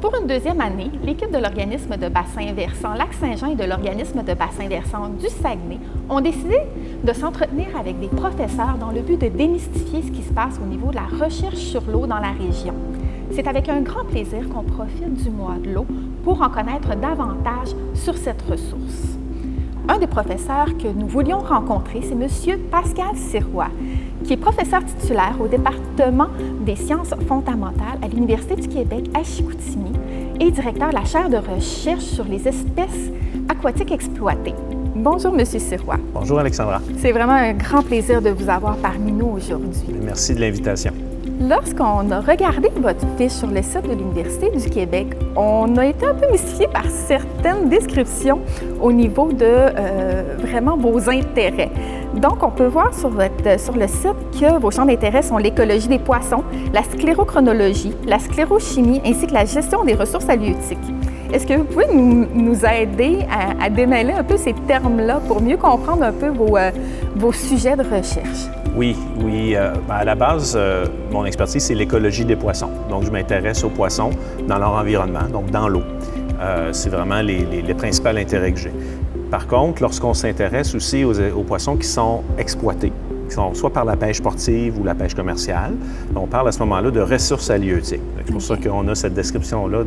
Pour une deuxième année, l'équipe de l'organisme de bassin versant Lac-Saint-Jean et de l'organisme de bassin versant du Saguenay ont décidé de s'entretenir avec des professeurs dans le but de démystifier ce qui se passe au niveau de la recherche sur l'eau dans la région. C'est avec un grand plaisir qu'on profite du mois de l'eau pour en connaître davantage sur cette ressource. Un des professeurs que nous voulions rencontrer, c'est M. Pascal Sirois, qui est professeur titulaire au département des sciences fondamentales à l'Université du Québec à Chicoutimi et directeur de la chaire de recherche sur les espèces aquatiques exploitées. Bonjour, M. Sirois. Bonjour, Alexandra. C'est vraiment un grand plaisir de vous avoir parmi nous aujourd'hui. Merci de l'invitation. Lorsqu'on a regardé votre fiche sur le site de l'Université du Québec, on a été un peu mystifié par certaines descriptions au niveau de vraiment vos intérêts. Donc, on peut voir sur le site que vos champs d'intérêt sont l'écologie des poissons, la sclérochronologie, la sclérochimie ainsi que la gestion des ressources halieutiques. Est-ce que vous pouvez nous aider à démêler un peu ces termes-là pour mieux comprendre un peu vos sujets de recherche? Oui. À la base, mon expertise, c'est l'écologie des poissons. Donc, je m'intéresse aux poissons dans leur environnement, donc dans l'eau. C'est vraiment les principaux intérêts que j'ai. Par contre, lorsqu'on s'intéresse aussi aux poissons qui sont exploités, qui sont soit par la pêche sportive ou la pêche commerciale, on parle à ce moment-là de ressources halieutiques. C'est pour ça qu'on a cette description-là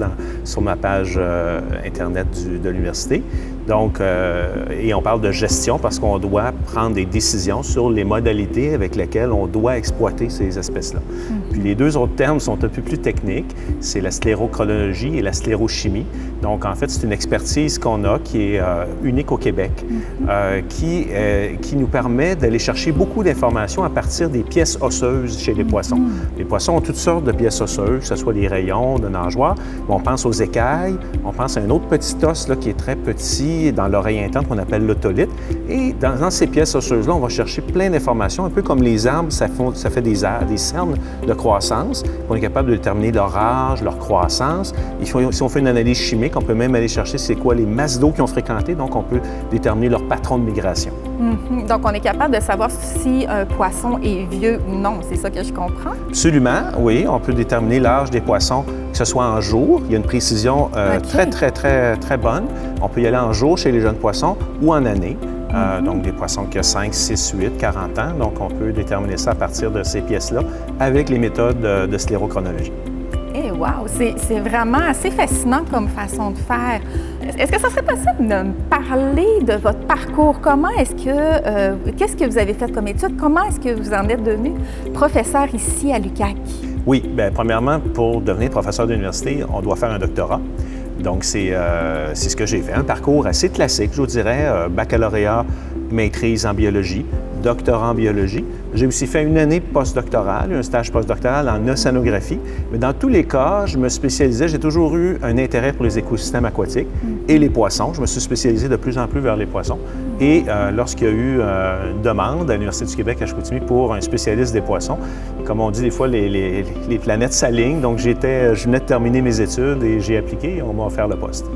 sur ma page Internet de l'université. Donc, et on parle de gestion parce qu'on doit prendre des décisions sur les modalités avec lesquelles on doit exploiter ces espèces-là. Puis les deux autres termes sont un peu plus techniques, c'est la sclérochronologie et la sclérochimie. Donc, en fait, c'est une expertise qu'on a qui est unique au Québec, qui nous permet d'aller chercher beaucoup d'informations à partir des pièces osseuses chez les poissons. Les poissons ont toutes sortes de pièces osseuses, que ce soit des rayons, de nageoires. On pense aux écailles, on pense à un autre petit os là, qui est très petit dans l'oreille interne qu'on appelle l'otolite. Et dans ces pièces osseuses-là, on va chercher plein d'informations, un peu comme les arbres, ça fait des cernes de croissance. On est capable de déterminer leur âge, leur croissance. Si on fait une analyse chimique, on peut même aller chercher c'est quoi les masses d'eau qu'ils ont fréquentées, donc on peut déterminer leur patron de migration. Donc, on est capable de savoir si un poisson est vieux ou non, c'est ça que je comprends? Absolument, oui. On peut déterminer l'âge des poissons, que ce soit en jour. Il y a une précision très bonne. On peut y aller en jour chez les jeunes poissons ou en année. Donc, des poissons qui ont 5, 6, 8, 40 ans. Donc, on peut déterminer ça à partir de ces pièces-là avec les méthodes de sclérochronologie. Eh wow! C'est vraiment assez fascinant comme façon de faire. Est-ce que ça serait possible de me parler de votre parcours? Qu'est-ce que vous avez fait comme études? Comment est-ce que vous en êtes devenu professeur ici à l'UQAC? Oui, bien, premièrement, pour devenir professeur d'université, on doit faire un doctorat. Donc, c'est ce que j'ai fait. Un parcours assez classique, je vous dirais, baccalauréat, maîtrise en biologie, doctorat en biologie. J'ai aussi fait une année postdoctorale, un stage postdoctoral en océanographie. Mais dans tous les cas, je me spécialisais, j'ai toujours eu un intérêt pour les écosystèmes aquatiques et les poissons. Je me suis spécialisé de plus en plus vers les poissons. Et lorsqu'il y a eu une demande à l'Université du Québec à Chicoutimi pour un spécialiste des poissons, comme on dit des fois, les planètes s'alignent. Donc, je venais de terminer mes études et j'ai appliqué et on m'a offert le poste.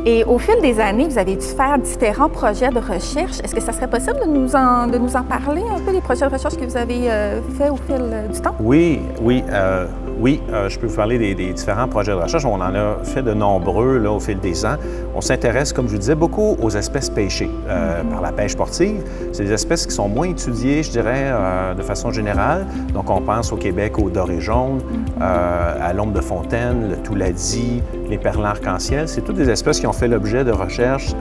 Et au fil des années, vous avez dû faire différents projets de recherche. Est-ce que ça serait possible de nous en parler un peu des projets de recherche que vous avez faits au fil du temps? Oui, je peux vous parler des différents projets de recherche. On en a fait de nombreux là, au fil des ans. On s'intéresse, comme je vous disais, beaucoup aux espèces pêchées par la pêche sportive. C'est des espèces qui sont moins étudiées, je dirais, de façon générale. Donc, on pense au Québec aux dorés jaunes, à l'ombre de fontaine, le touladi, les perlans arc-en-ciel. C'est toutes des espèces qui ont fait l'objet de recherches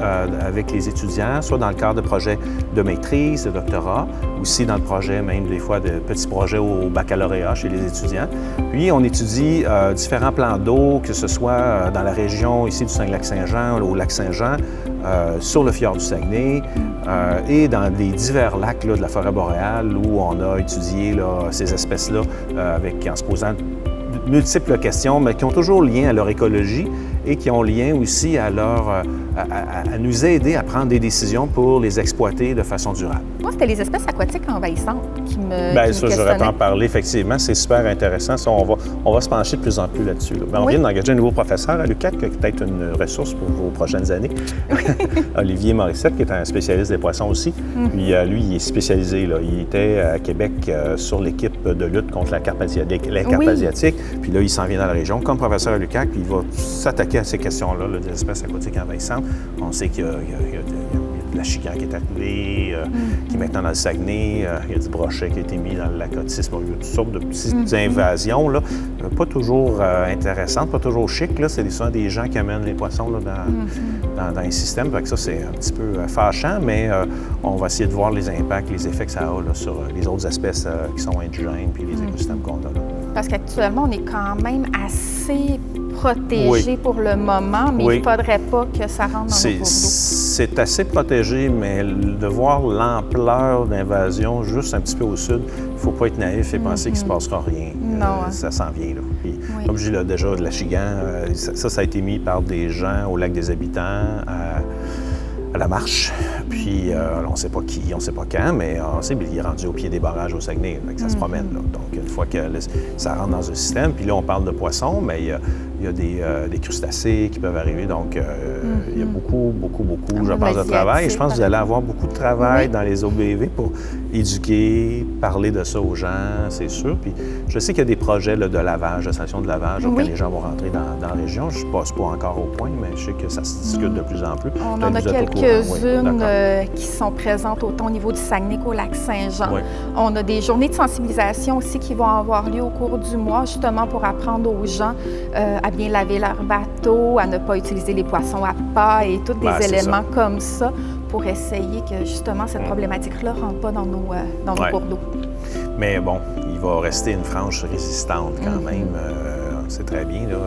avec les étudiants, soit dans le cadre de projets de maîtrise, de doctorat, aussi dans le projet, même des fois de petits projets au baccalauréat chez les étudiants. Puis, on étudie différents plans d'eau, que ce soit dans la région ici du Saguenay-Lac-Saint-Jean, au lac Saint-Jean, sur le fjord du Saguenay et dans des divers lacs là, de la forêt boréale où on a étudié là, ces espèces-là en se posant multiples questions, mais qui ont toujours lien à leur écologie et qui ont lien aussi à nous aider à prendre des décisions pour les exploiter de façon durable. Moi, c'était les espèces aquatiques envahissantes qui me Bien, ça, j'aurais pu en parler, effectivement. C'est super intéressant. Ça, on va se pencher de plus en plus là-dessus. Là. On vient d'engager un nouveau professeur à l'UQAC, qui est peut-être une ressource pour vos prochaines années. Olivier Morissette, qui est un spécialiste des poissons aussi. Puis lui, il est spécialisé. Là. Il était à Québec sur l'équipe de lutte contre la carpe asiatique. Puis là, il s'en vient dans la région comme professeur à l'UQAC, puis il va s'attaquer à ces questions-là, là, des espèces aquatiques envahissantes. On sait qu'il y a de la chigan qui est arrivée, qui est maintenant dans le Saguenay. Il y a du brochet qui a été mis dans le lac Otis. Il y a toutes sortes de petites invasions, là, pas toujours intéressantes, pas toujours chic. Là. C'est souvent des gens qui amènent les poissons là, dans les systèmes. Fait que ça, c'est un petit peu fâchant, mais on va essayer de voir les impacts, les effets que ça a là, sur les autres espèces qui sont indigènes puis les écosystèmes qu'on a là. Parce qu'actuellement, on est quand même assez protégé pour le moment, mais il ne faudrait pas que ça rentre dans nos cours d'eau. C'est assez protégé, mais de voir l'ampleur d'invasion juste un petit peu au sud, il ne faut pas être naïf et penser qu'il ne se passera rien. Non, ça s'en vient. Là. Puis, comme je dis là, déjà, de la chigan, ça a été mis par des gens au lac des Habitants, à la marche. Puis on ne sait pas qui, on ne sait pas quand, mais on sait qu'il est rendu au pied des barrages au Saguenay. Ça se promène. Là. Donc, une fois que ça rentre dans un système, puis là, on parle de poissons, mais il y a des crustacés qui peuvent arriver. Donc, il y a beaucoup, je pense, de travail. Et je pense que vous allez avoir beaucoup de travail dans les OBV pour éduquer, parler de ça aux gens, c'est sûr. Puis je sais qu'il y a des projets là, de lavage, de stations de lavage, quand les gens vont rentrer dans la région. Je ne passe pas encore au point, mais je sais que ça se discute de plus en plus. On en a quelques-unes qui sont présentes autant au niveau du Saguenay qu'au lac Saint-Jean. On a des journées de sensibilisation aussi qui vont avoir lieu au cours du mois, justement pour apprendre aux gens à bien laver leur bateau, à ne pas utiliser les poissons à pas et tous des éléments comme ça pour essayer que justement cette problématique-là ne rentre pas dans nos cours d'eau. Mais bon, il va rester une frange résistante quand même. On sait très bien, là,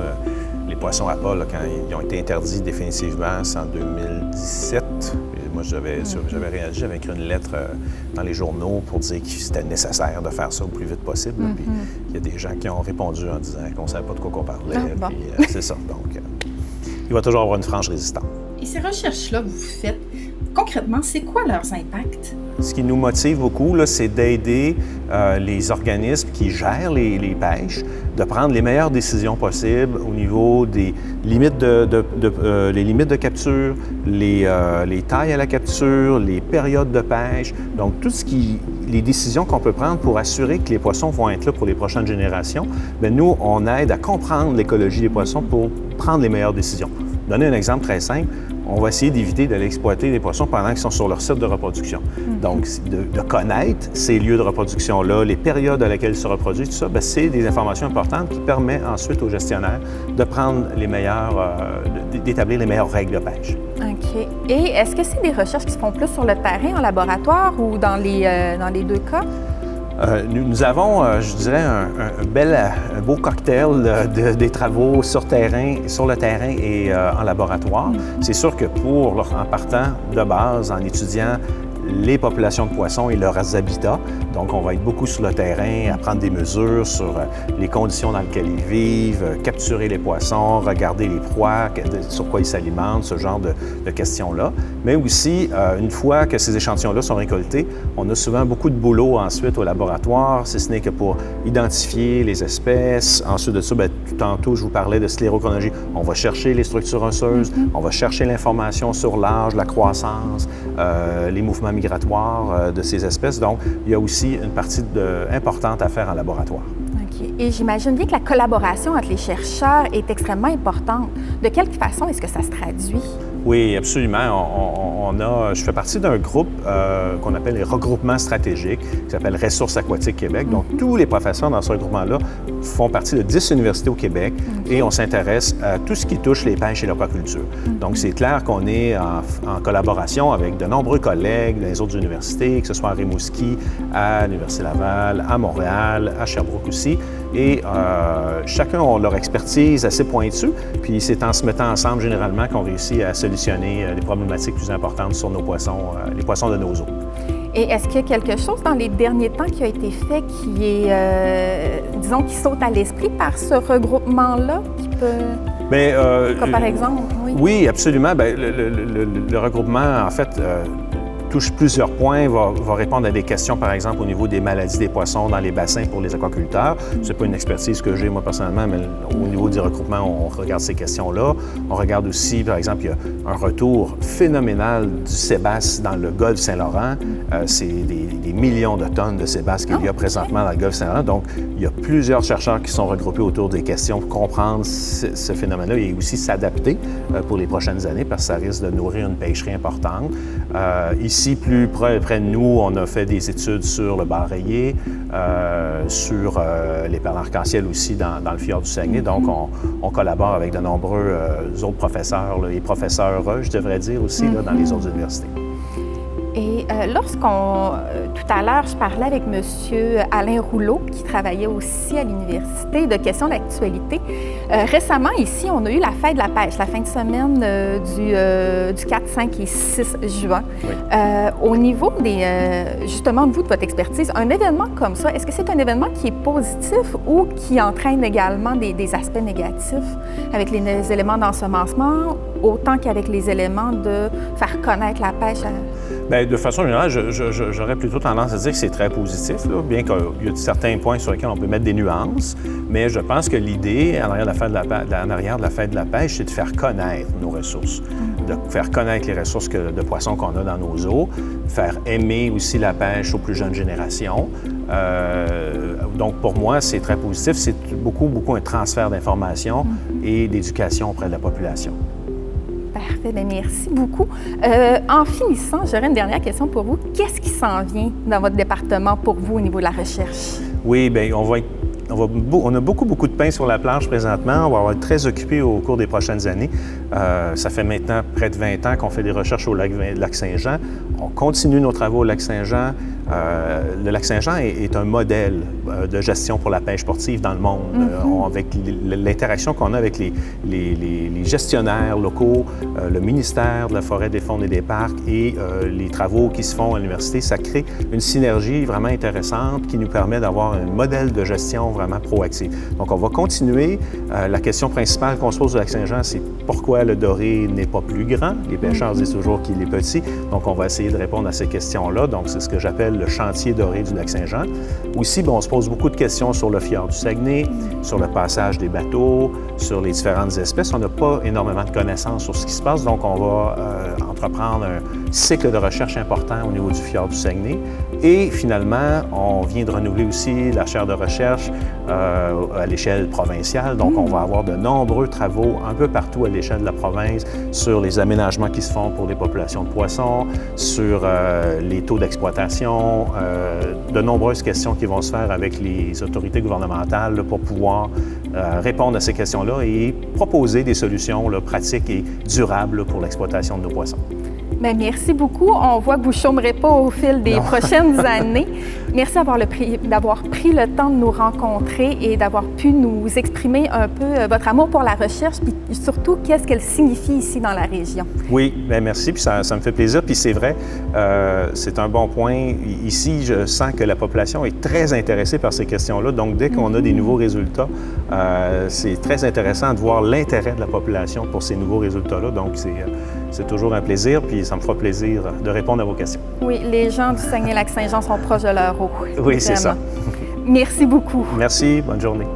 les poissons à pas, là, quand ils ont été interdits définitivement, c'est en 2017. Moi, j'avais réagi, j'avais écrit une lettre dans les journaux pour dire que c'était nécessaire de faire ça au plus vite possible. Puis il y a des gens qui ont répondu en disant qu'on ne savait pas de quoi on parlait. Puis c'est ça. Donc, il va toujours avoir une frange résistante. Et ces recherches-là que vous faites, concrètement, c'est quoi leurs impacts? Ce qui nous motive beaucoup, là, c'est d'aider les organismes qui gèrent les pêches de prendre les meilleures décisions possibles au niveau des limites les limites de capture, les tailles à la capture, les périodes de pêche. Donc, les décisions qu'on peut prendre pour assurer que les poissons vont être là pour les prochaines générations, bien, nous, on aide à comprendre l'écologie des poissons pour prendre les meilleures décisions. Donner un exemple très simple, on va essayer d'éviter d'aller exploiter les poissons pendant qu'ils sont sur leur site de reproduction. Donc, de connaître ces lieux de reproduction-là, les périodes à laquelle ils se reproduisent, tout ça, bien, c'est des informations importantes qui permettent ensuite aux gestionnaires de prendre d'établir les meilleures règles de pêche. OK. Et est-ce que c'est des recherches qui se font plus sur le terrain, en laboratoire ou dans les deux cas? Nous avons, je dirais, un beau cocktail des travaux sur le terrain et en laboratoire. C'est sûr que en partant de base, en étudiant les populations de poissons et leurs habitats. Donc, on va être beaucoup sur le terrain, à prendre des mesures sur les conditions dans lesquelles ils vivent, capturer les poissons, regarder les proies, sur quoi ils s'alimentent, ce genre de questions-là. Mais aussi, une fois que ces échantillons-là sont récoltés, on a souvent beaucoup de boulot ensuite au laboratoire, si ce n'est que pour identifier les espèces. Ensuite de ça, bien, tantôt, je vous parlais de sclérochronologie. On va chercher les structures osseuses, on va chercher l'information sur l'âge, la croissance, les mouvements migratoires de ces espèces. Donc, il y a aussi une partie importante à faire en laboratoire. OK. Et j'imagine bien que la collaboration entre les chercheurs est extrêmement importante. De quelle façon est-ce que ça se traduit? Oui, absolument. Je fais partie d'un groupe qu'on appelle les regroupements stratégiques, qui s'appelle Ressources aquatiques Québec. Donc, tous les professeurs dans ce regroupement-là font partie de 10 universités au Québec et on s'intéresse à tout ce qui touche les pêches et l'aquaculture. Donc, c'est clair qu'on est en collaboration avec de nombreux collègues dans les autres universités, que ce soit à Rimouski, à l'Université Laval, à Montréal, à Sherbrooke aussi. Et chacun a leur expertise assez pointue, puis c'est en se mettant ensemble généralement qu'on réussit à solutionner les problématiques plus importantes sur nos poissons, les poissons de nos eaux. Et est-ce qu'il y a quelque chose dans les derniers temps qui a été fait qui est, disons, qui saute à l'esprit par ce regroupement-là, qui peut... Bien, comme par exemple, oui. Oui, absolument. Bien, le regroupement, en fait, touche plusieurs points, va répondre à des questions, par exemple, au niveau des maladies des poissons dans les bassins pour les aquaculteurs. Ce n'est pas une expertise que j'ai, moi, personnellement, mais au niveau du regroupement, on regarde ces questions-là. On regarde aussi, par exemple, il y a un retour phénoménal du sébasse dans le golfe Saint-Laurent. C'est des millions de tonnes de sébasse qu'il y a présentement dans le golfe Saint-Laurent. Donc, il y a plusieurs chercheurs qui sont regroupés autour des questions pour comprendre ce phénomène-là et aussi s'adapter pour les prochaines années parce que ça risque de nourrir une pêcherie importante. Ici, plus près de nous, on a fait des études sur le bar rayé, sur les perles arc-en-ciel aussi dans le fjord du Saguenay. Donc, on collabore avec de nombreux autres professeurs, là, et professeurs, je devrais dire aussi, là, dans les autres universités. Et tout à l'heure, je parlais avec M. Alain Rouleau, qui travaillait aussi à l'université, de questions d'actualité. Récemment, ici, on a eu la fête de la pêche, la fin de semaine du 4, 5 et 6 juin. Oui. Au niveau justement, vous, de votre expertise, un événement comme ça, est-ce que c'est un événement qui est positif ou qui entraîne également des aspects négatifs avec les éléments d'ensemencement, autant qu'avec les éléments de faire connaître la pêche? Bien, de façon générale, j'aurais plutôt tendance à dire que c'est très positif, là, bien qu'il y a certains points sur lesquels on peut mettre des nuances, mais je pense que l'idée, en arrière de la fête de la pêche, c'est de faire connaître nos ressources, de faire connaître les ressources de poissons qu'on a dans nos eaux, faire aimer aussi la pêche aux plus jeunes générations. Donc, pour moi, c'est très positif. C'est beaucoup un transfert d'informations et d'éducation auprès de la population. Parfait, bien, merci beaucoup. En finissant, j'aurais une dernière question pour vous. Qu'est-ce qui s'en vient dans votre département pour vous au niveau de la recherche? Oui, bien, on a beaucoup de pain sur la planche présentement. On va être très occupés au cours des prochaines années. Ça fait maintenant près de 20 ans qu'on fait des recherches au lac Saint-Jean. On continue nos travaux au lac Saint-Jean. Le lac Saint-Jean est un modèle de gestion pour la pêche sportive dans le monde. Avec l'interaction qu'on a avec les gestionnaires locaux, le ministère de la Forêt, des Faunes et des Parcs et les travaux qui se font à l'université, ça crée une synergie vraiment intéressante qui nous permet d'avoir un modèle de gestion vraiment proactif. Donc, on va continuer. La question principale qu'on se pose au lac Saint-Jean, c'est pourquoi le doré n'est pas plus grand? Les pêcheurs disent toujours qu'il est petit. Donc, on va essayer de répondre à ces questions-là. Donc, c'est ce que j'appelle le chantier doré du lac Saint-Jean. Aussi, on se pose beaucoup de questions sur le fjord du Saguenay, sur le passage des bateaux, sur les différentes espèces. On n'a pas énormément de connaissances sur ce qui se passe, donc on va entreprendre un cycle de recherche important au niveau du fjord du Saguenay. Et finalement, on vient de renouveler aussi la chaire de recherche à l'échelle provinciale. Donc, on va avoir de nombreux travaux un peu partout à l'échelle de la province sur les aménagements qui se font pour les populations de poissons, sur les taux d'exploitation, de nombreuses questions qui vont se faire avec les autorités gouvernementales pour pouvoir répondre à ces questions-là et proposer des solutions pratiques et durables pour l'exploitation de nos poissons. Bien, merci beaucoup. On voit que vous ne chômerez pas au fil des prochaines années. Merci d'avoir pris le temps de nous rencontrer et d'avoir pu nous exprimer un peu votre amour pour la recherche, puis surtout, qu'est-ce qu'elle signifie ici dans la région. Oui, bien merci, puis ça me fait plaisir. Puis c'est vrai, c'est un bon point. Ici, je sens que la population est très intéressée par ces questions-là. Donc, dès qu'on a des nouveaux résultats, c'est très intéressant de voir l'intérêt de la population pour ces nouveaux résultats-là. Donc, c'est toujours un plaisir, puis ça me fera plaisir de répondre à vos questions. Oui, les gens du Saguenay-Lac-Saint-Jean sont proches de leur eau. Oui, c'est ça. Merci beaucoup. Merci, bonne journée.